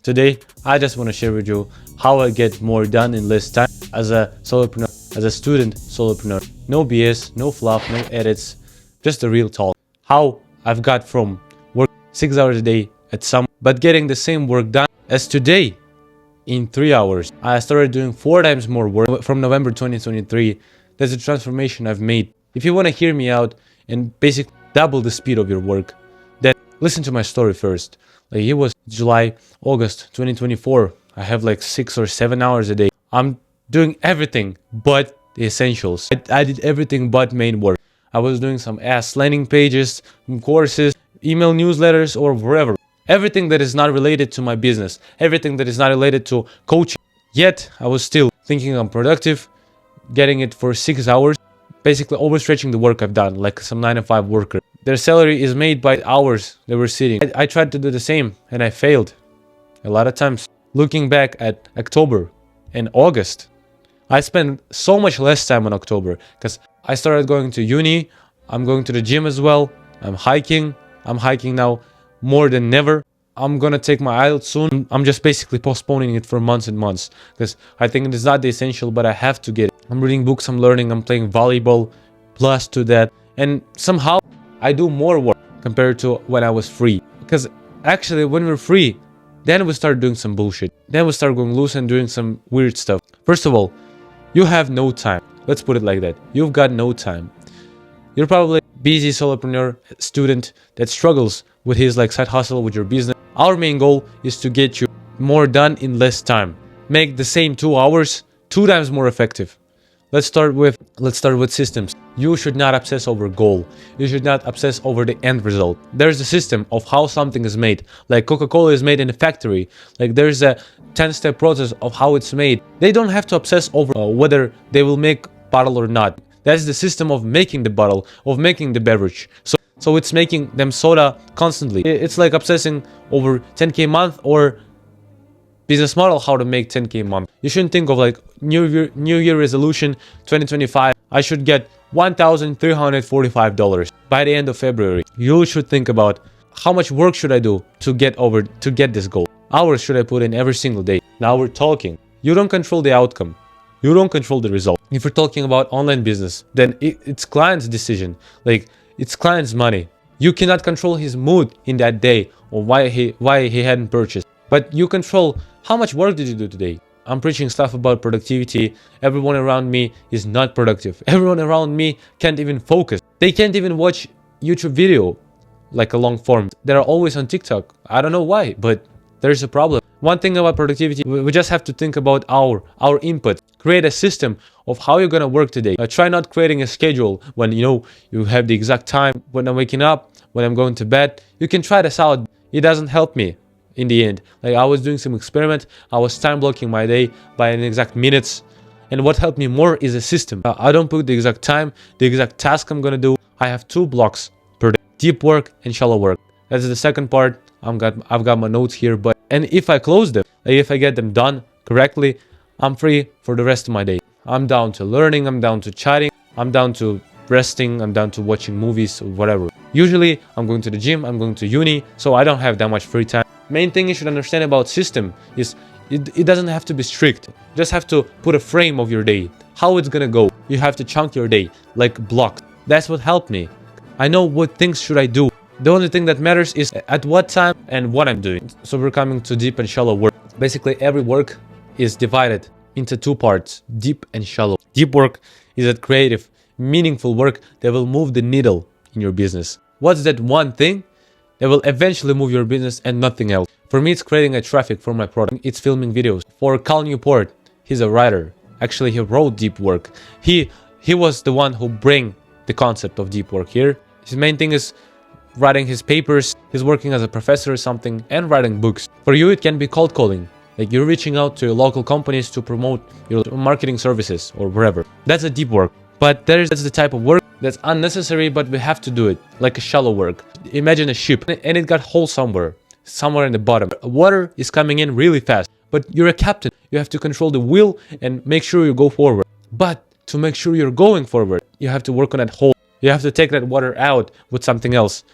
Today, I just want to share with you how I get more done in less time as a solopreneur, as a student solopreneur. No BS, no fluff, no edits, just the real talk. How I've got from work 6 hours a day at some, but getting the same work done as today in 3 hours. I started doing 4 times more work from November 2023. That's a transformation I've made. If you want to hear me out and basically double the speed of your work, then listen to my story first. Like it was July, August 2024. I have like 6 or 7 hours a day. I'm doing everything but the essentials. I did everything but main work. I was doing some landing pages, courses, email newsletters, or wherever. Everything that is not related to my business. Everything that is not related to coaching. Yet, I was still thinking I'm productive, getting it for 6 hours, basically overstretching the work I've done, like some 9-to-5 worker. Their salary is made by hours they were sitting. I tried to do the same and I failed a lot of times. Looking back at October and August, I spent so much less time in October because I started going to uni. I'm going to the gym as well. I'm hiking now more than ever. I'm gonna take my IELTS soon. I'm just basically postponing it for months and months because I think it is not the essential, but I have to get it. I'm reading books, I'm learning, I'm playing volleyball plus to that, and somehow I do more work compared to when I was free. Because actually when we're free, then we start doing some bullshit. Then we start going loose and doing some weird stuff. First of all, you have no time. Let's put it like that. You've got no time. You're probably a busy solopreneur student that struggles with his side hustle with your business. Our main goal is to get you more done in less time. Make the same 2 hours 2 times more effective. Let's start with systems. You should not obsess over goal. You should not obsess over the end result. There's a system of how something is made. Like Coca-Cola is made in a factory. Like there's a 10-step process of how it's made. They don't have to obsess over whether they will make bottle or not. That's the system of making the bottle, of making the beverage. So it's making them soda constantly. It's like obsessing over 10K a month or business model, how to make 10K a month. You shouldn't think of New Year resolution 2025. I should get $1,345 by the end of February. You should think about how much work should I do to get this goal. Hours should I put in every single day. Now we're talking. You don't control the outcome. You don't control the result. If we're talking about online business, then it's client's decision. It's client's money. You cannot control his mood in that day or why he hadn't purchased. But you control how much work did you do today. I'm preaching stuff about productivity. Everyone around me is not productive. Everyone around me can't even focus. They can't even watch YouTube video, like a long form. They're always on TikTok. I don't know why, but there's a problem. One thing about productivity, we just have to think about our input. Create a system of how you're gonna work today. Try not creating a schedule when you have the exact time when I'm waking up, when I'm going to bed. You can try this out. It doesn't help me in the end. I was doing some experiment. I was time blocking my day by an exact minutes. And what helped me more is a system. I don't put the exact time, the exact task I'm gonna do. I have 2 blocks per day: deep work and shallow work. That's the second part. I've got my notes here, and if I close them, if I get them done correctly, I'm free for the rest of my day. I'm down to learning, I'm down to chatting, I'm down to resting, I'm down to watching movies or whatever. Usually, I'm going to the gym, I'm going to uni, so I don't have that much free time. Main thing you should understand about system is it doesn't have to be strict. You just have to put a frame of your day, how it's gonna go. You have to chunk your day, like blocks. That's what helped me. I know what things should I do. The only thing that matters is at what time and what I'm doing. So we're coming to deep and shallow work. Basically, every work is divided into 2 parts, deep and shallow. Deep work is that creative, meaningful work that will move the needle in your business. What's that one thing that will eventually move your business and nothing else? For me, it's creating a traffic for my product. It's filming videos. For Cal Newport, he's a writer. Actually, he wrote deep work. He was the one who bring the concept of deep work here. His main thing is writing his papers. He's working as a professor or something and writing books. For you, it can be cold calling. You're reaching out to your local companies to promote your marketing services or wherever. That's a deep work. But that's the type of work that's unnecessary, but we have to do it, like a shallow work. Imagine a ship and it got hole somewhere in the bottom. Water is coming in really fast, but you're a captain. You have to control the wheel and make sure you go forward. But to make sure you're going forward, you have to work on that hole. You have to take that water out with something else.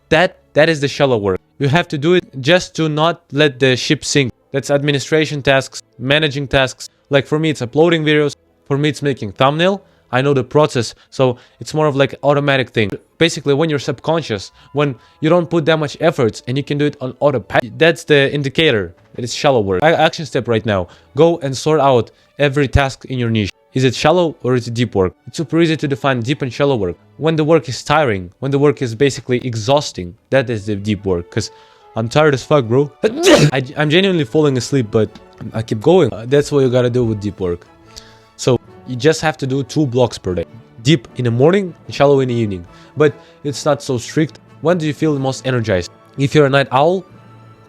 That is the shallow work. You have to do it just to not let the ship sink. That's administration tasks, managing tasks. Like for me, it's uploading videos. For me, it's making thumbnail. I know the process, so it's more of like an automatic thing. Basically, when you're subconscious, when you don't put that much efforts and you can do it on autopilot, that's the indicator that it's shallow work. Action step right now: go and sort out every task in your niche. Is it shallow or is it deep work? It's super easy to define deep and shallow work. When the work is tiring, when the work is basically exhausting, that is the deep work. Because I'm tired as fuck, bro. I'm genuinely falling asleep, but I keep going. That's what you gotta do with deep work. So you just have to do 2 blocks per day. Deep in the morning and shallow in the evening. But it's not so strict. When do you feel the most energized? If you're a night owl,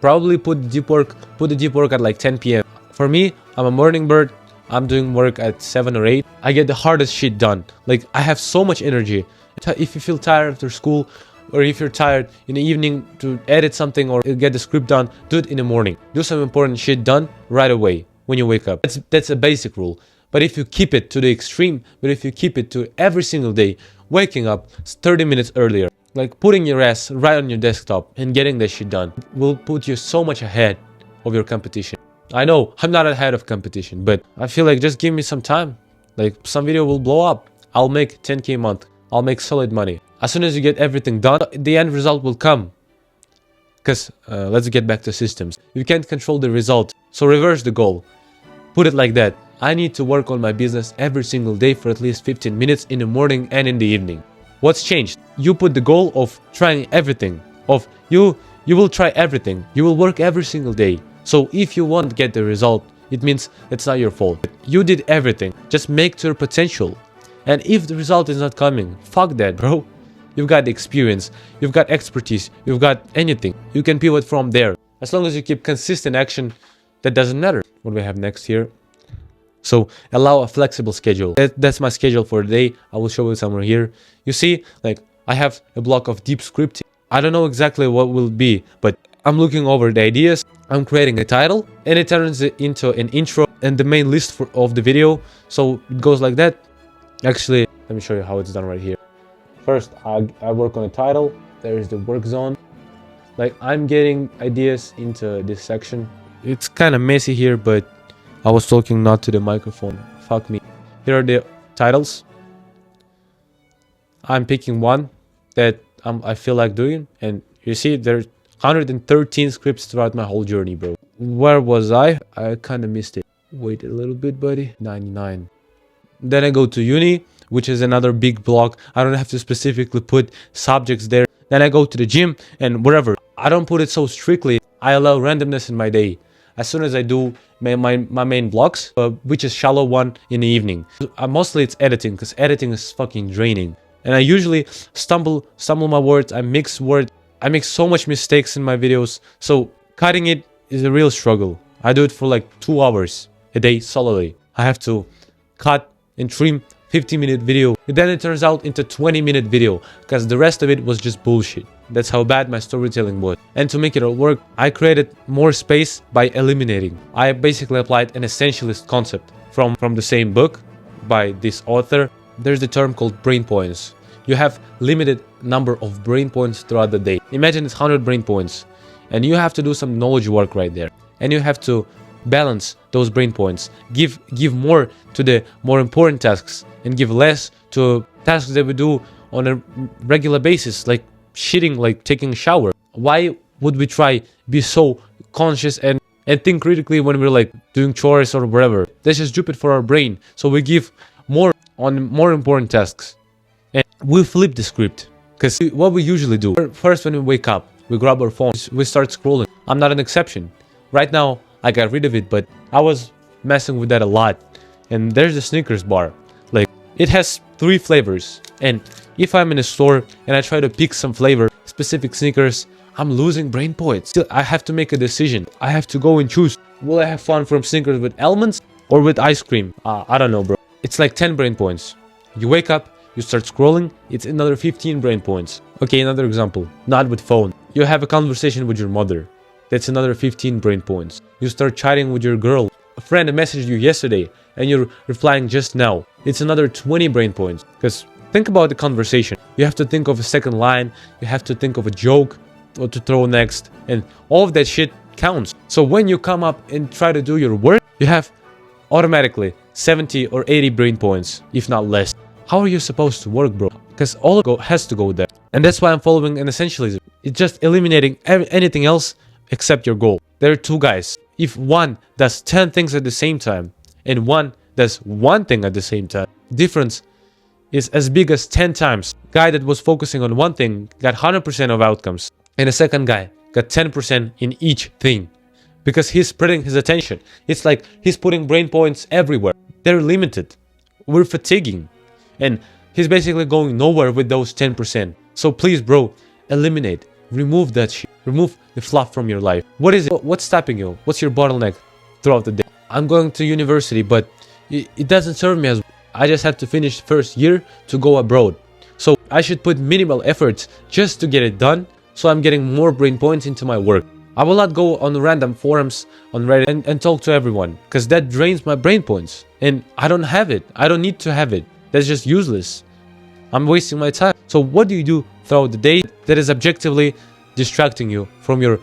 probably put the deep work at like 10 p.m. For me, I'm a morning bird. I'm doing work at 7 or 8. I get the hardest shit done. Like, I have so much energy. If you feel tired after school, or if you're tired in the evening to edit something or get the script done, do it in the morning. Do some important shit done right away when you wake up. That's a basic rule. But if you keep it to the extreme, but if you keep it to every single day, waking up 30 minutes earlier, like putting your ass right on your desktop and getting that shit done, will put you so much ahead of your competition. I know I'm not ahead of competition, but I feel like just give me some time. Like some video will blow up. I'll make 10K a month. I'll make solid money. As soon as you get everything done, the end result will come. Because let's get back to systems. You can't control the result, so reverse the goal. Put it like that. I need to work on my business every single day for at least 15 minutes in the morning and in the evening. What's changed? You put the goal of trying everything. You will try everything. You will work every single day. So if you won't get the result, it means it's not your fault. You did everything. Just make to your potential. And if the result is not coming, fuck that, bro. You've got the experience, you've got expertise, you've got anything. You can pivot from there. As long as you keep consistent action, that doesn't matter. What do we have next here? So allow a flexible schedule. That's my schedule for the day. I will show you somewhere here. You see, like I have a block of deep scripting. I don't know exactly what will be, but I'm looking over the ideas. I'm creating a title and it turns it into an intro and the main list of the video. So it goes like that. Actually, let me show you how it's done right here. First, I work on a title. There is the work zone. Like I'm getting ideas into this section. It's kind of messy here, but I was talking not to the microphone. Fuck me. Here are the titles. I'm picking one that I feel like doing. And you see, there's 113 scripts throughout my whole journey, bro. Where was I? I kind of missed it. Wait a little bit, buddy. 99. Then I go to uni, which is another big block. I don't have to specifically put subjects there. Then I go to the gym and wherever. I don't put it so strictly. I allow randomness in my day. As soon as I do my main blocks, which is shallow one in the evening. Mostly it's editing, because editing is fucking draining. And I usually stumble my words. I mix words. I make so much mistakes in my videos. So cutting it is a real struggle. I do it for like 2 hours a day solidly. I have to cut and trim 50-minute video. And then it turns out into 20-minute video because the rest of it was just bullshit. That's how bad my storytelling was. And to make it all work, I created more space by eliminating. I basically applied an essentialist concept from the same book by this author. There's the term called brain points. You have limited number of brain points throughout the day. Imagine it's 100 brain points and you have to do some knowledge work right there. And you have to balance those brain points. Give more to the more important tasks and give less to tasks that we do on a regular basis, like shitting, like taking a shower. Why would we try be so conscious and think critically when we're like doing chores or whatever? That's just stupid for our brain. So we give more on more important tasks. And we flip the script. Because what we usually do, first when we wake up, we grab our phones, we start scrolling. I'm not an exception. Right now, I got rid of it, but I was messing with that a lot. And there's the Snickers bar. Like, it has 3 flavors. And if I'm in a store and I try to pick some flavor, specific Snickers, I'm losing brain points. Still, I have to make a decision. I have to go and choose. Will I have fun from Snickers with almonds or with ice cream? I don't know, bro. It's like 10 brain points. You wake up, you start scrolling, it's another 15 brain points. Okay, another example. Not with phone. You have a conversation with your mother. That's another 15 brain points. You start chatting with your girl. A friend messaged you yesterday and you're replying just now. It's another 20 brain points. Because think about the conversation. You have to think of a second line. You have to think of a joke or to throw next. And all of that shit counts. So when you come up and try to do your work, you have automatically 70 or 80 brain points, if not less. How are you supposed to work, bro? Because all has to go there. And that's why I'm following an essentialism. It's just eliminating anything else except your goal. There are two guys. If one does 10 things at the same time and one does one thing at the same time, difference is as big as 10 times. Guy that was focusing on one thing got 100% of outcomes, and the second guy got 10% in each thing because he's spreading his attention. It's like he's putting brain points everywhere. They're limited. We're fatiguing, and he's basically going nowhere with those 10%. So please, bro, eliminate, remove that shit. Remove the fluff from your life. What is it? What's stopping you? What's your bottleneck throughout the day? I'm going to university, but it doesn't serve me as well. I just have to finish first year to go abroad. So I should put minimal efforts just to get it done, so I'm getting more brain points into my work. I will not go on random forums on Reddit and talk to everyone, because that drains my brain points. And I don't have it. I don't need to have it. That's just useless. I'm wasting my time. So what do you do throughout the day that is objectively distracting you from your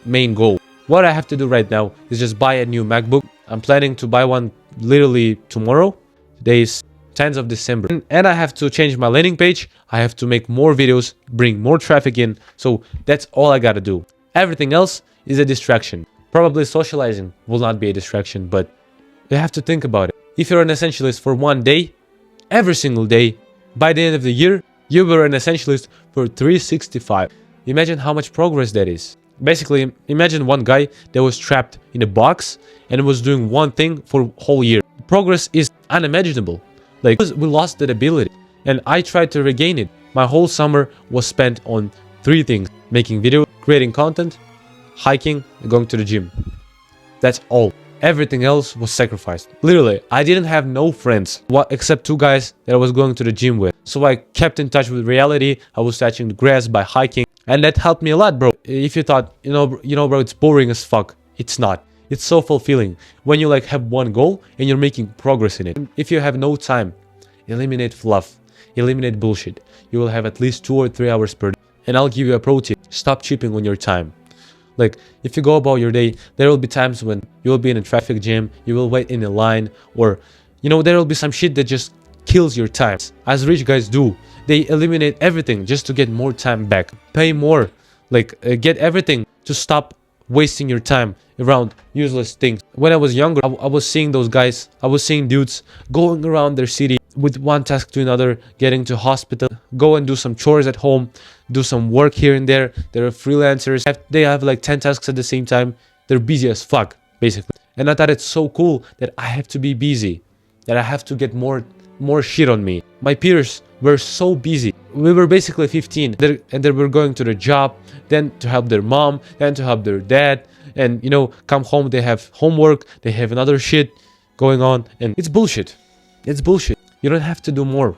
main goal? What I have to do right now is just buy a new MacBook. I'm planning to buy one literally tomorrow. Today is 10th of December. And I have to change my landing page. I have to make more videos, bring more traffic in. So that's all I gotta do. Everything else is a distraction. Probably socializing will not be a distraction, but you have to think about it. If you're an essentialist for one day, every single day, by the end of the year, you were an essentialist for 365. Imagine how much progress that is. Basically, imagine one guy that was trapped in a box and was doing one thing for a whole year. Progress is unimaginable. We lost that ability, and I tried to regain it. My whole summer was spent on 3 things: making videos, creating content, hiking, and going to the gym. That's all. Everything else was sacrificed. Literally, I didn't have no friends except 2 guys that I was going to the gym with. So I kept in touch with reality. I was touching the grass by hiking, and that helped me a lot, bro. If you thought, bro, it's boring as fuck. It's not. It's so fulfilling when you have one goal and you're making progress in it. If you have no time, eliminate fluff, eliminate bullshit. You will have at least 2 or 3 hours per day. And I'll give you a pro tip: stop cheaping on your time. If you go about your day, there will be times when you will be in a traffic jam, you will wait in a line, or there will be some shit that just kills your time. As rich guys do, they eliminate everything just to get more time back. Pay more, get everything to stop wasting your time around useless things. When I was younger, I was seeing those guys, I was seeing dudes going around their city with one task to another, getting to hospital, go and do some chores at home, do some work here and there. They're freelancers. They have 10 tasks at the same time. They're busy as fuck, basically. And I thought it's so cool that I have to be busy, that I have to get more shit on me. My peers were so busy. We were basically 15, and they were going to their job, then to help their mom, then to help their dad, and come home, they have homework, they have another shit going on, and it's bullshit. It's bullshit. You don't have to do more.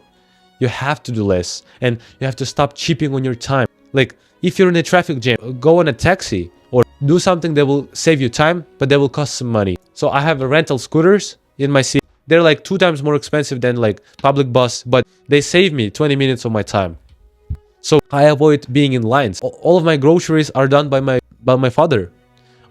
You have to do less, and you have to stop cheaping on your time. If you're in a traffic jam, go on a taxi or do something that will save you time, but that will cost some money. So I have rental scooters in my city. They're 2 times more expensive than public bus, but they save me 20 minutes of my time. So I avoid being in lines. All of my groceries are done by my father.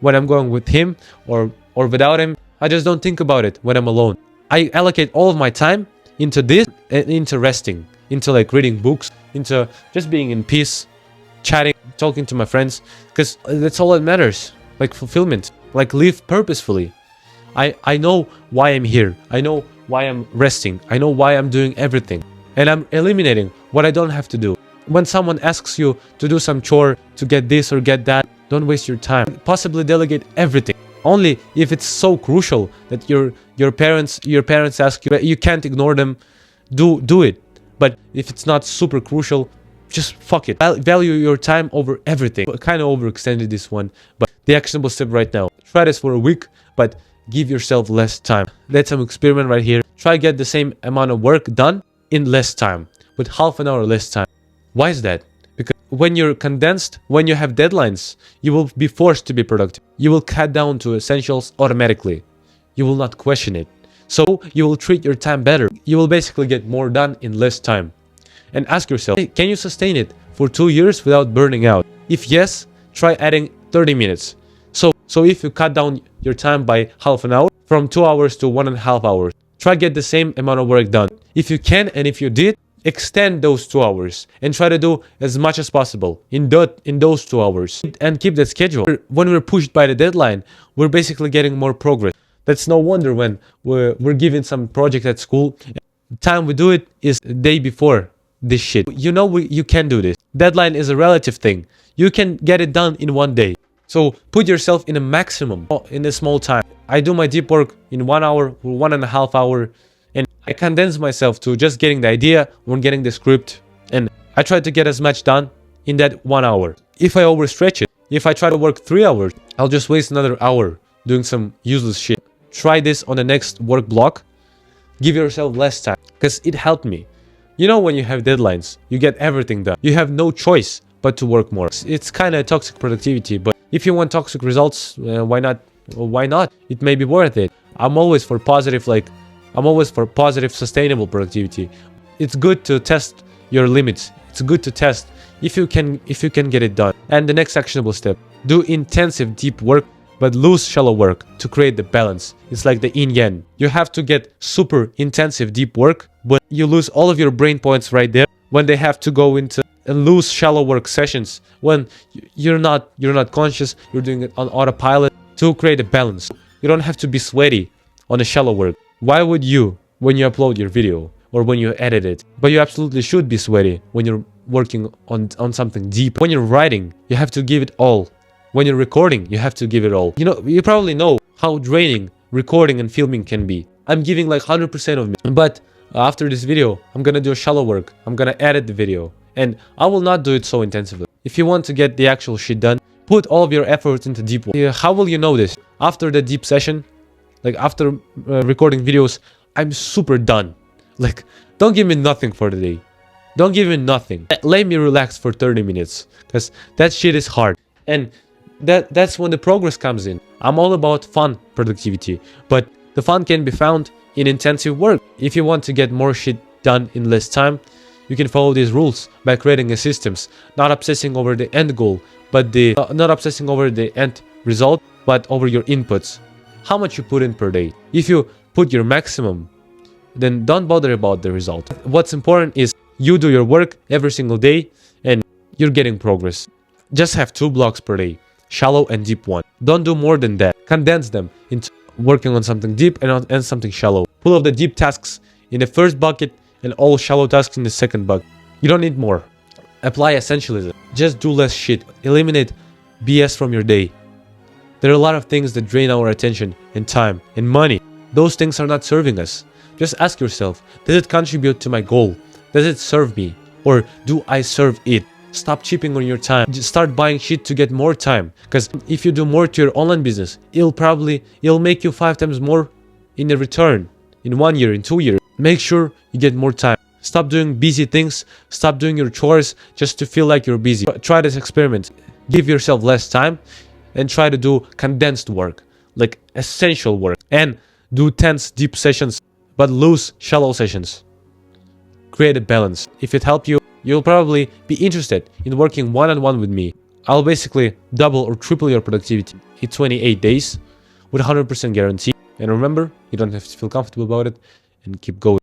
When I'm going with him or without him, I just don't think about it when I'm alone. I allocate all of my time into this and into resting, into reading books, into just being in peace, chatting, talking to my friends, because that's all that matters. Fulfillment, live purposefully. I know why I'm here. I know why I'm resting. I know why I'm doing everything. And I'm eliminating what I don't have to do. When someone asks you to do some chore, to get this or get that, don't waste your time. Possibly delegate everything. Only if it's so crucial that your parents ask you, you can't ignore them, do it. But if it's not super crucial, just fuck it. Value your time over everything. I kind of overextended this one, but the actionable step right now. Try this for a week, but give yourself less time. That's an experiment right here. Try get the same amount of work done in less time, with half an hour less time. Why is that? Because when you're condensed, when you have deadlines, you will be forced to be productive. You will cut down to essentials automatically. You will not question it. So you will treat your time better. You will basically get more done in less time. And ask yourself, hey, can you sustain it for 2 years without burning out? If yes, try adding 30 minutes. So if you cut down your time by half an hour, from 2 hours to 1.5 hours, try get the same amount of work done. If you can, and if you did, extend those 2 hours and try to do as much as possible in those 2 hours and keep that schedule. When we're pushed by the deadline, we're basically getting more progress. That's no wonder when we're given some project at school. The time we do it is the day before this shit. You know you can do this. Deadline is a relative thing. You can get it done in one day. So put yourself in a maximum, in a small time. I do my deep work in 1 hour or 1.5 hour, and I condense myself to just getting the idea when getting the script, and I try to get as much done in that 1 hour. If I overstretch it, if I try to work 3 hours, I'll just waste another hour doing some useless shit. Try this on the next work block. Give yourself less time, because it helped me. You know, when you have deadlines, you get everything done. You have no choice but to work more. It's kind of toxic productivity, but if you want toxic results, why not? Why not? It may be worth it. I'm always for positive, sustainable productivity. It's good to test your limits. It's good to test if you can get it done. And the next actionable step: do intensive deep work, but lose shallow work to create the balance. It's like the yin yang. You have to get super intensive deep work, but you lose all of your brain points right there when they have to go into and lose shallow work sessions when you're not conscious, you're doing it on autopilot to create a balance. You don't have to be sweaty on the shallow work. Why would you when you upload your video or when you edit it? But you absolutely should be sweaty when you're working on something deep. When you're writing, you have to give it all. When you're recording, you have to give it all. You know, you probably know how draining recording and filming can be. I'm giving like 100% of me. But after this video, I'm gonna do a shallow work. I'm gonna edit the video. And I will not do it so intensively. If you want to get the actual shit done, put all of your efforts into deep work. How will you know this? After the deep session, like after recording videos, I'm super done. Like, don't give me nothing for the day. Don't give me nothing. Let me relax for 30 minutes, because that shit is hard. And that's when the progress comes in. I'm all about fun productivity, but the fun can be found in intensive work. If you want to get more shit done in less time, you can follow these rules by creating a systems, not obsessing over the end goal, but not obsessing over the end result, but over your inputs. How much you put in per day. If you put your maximum, then don't bother about the result. What's important is you do your work every single day and you're getting progress. Just have 2 blocks per day, shallow and deep one. Don't do more than that. Condense them into working on something deep and something shallow. Pull off the deep tasks in the first bucket and all shallow tasks in the second bucket. You don't need more. Apply essentialism. Just do less shit. Eliminate BS from your day. There are a lot of things that drain our attention and time and money. Those things are not serving us. Just ask yourself, does it contribute to my goal? Does it serve me? Or do I serve it? Stop cheaping on your time. Just start buying shit to get more time. Because if you do more to your online business, it'll make you 5 times more in a return in 1 year, in 2 years. Make sure you get more time. Stop doing busy things. Stop doing your chores just to feel like you're busy. Try this experiment. Give yourself less time and try to do condensed work, like essential work. And do tense deep sessions, but lose shallow sessions. Create a balance. If it helped you, you'll probably be interested in working one-on-one with me. I'll basically double or triple your productivity in 28 days with 100% guarantee. And remember, you don't have to feel comfortable about it, and keep going.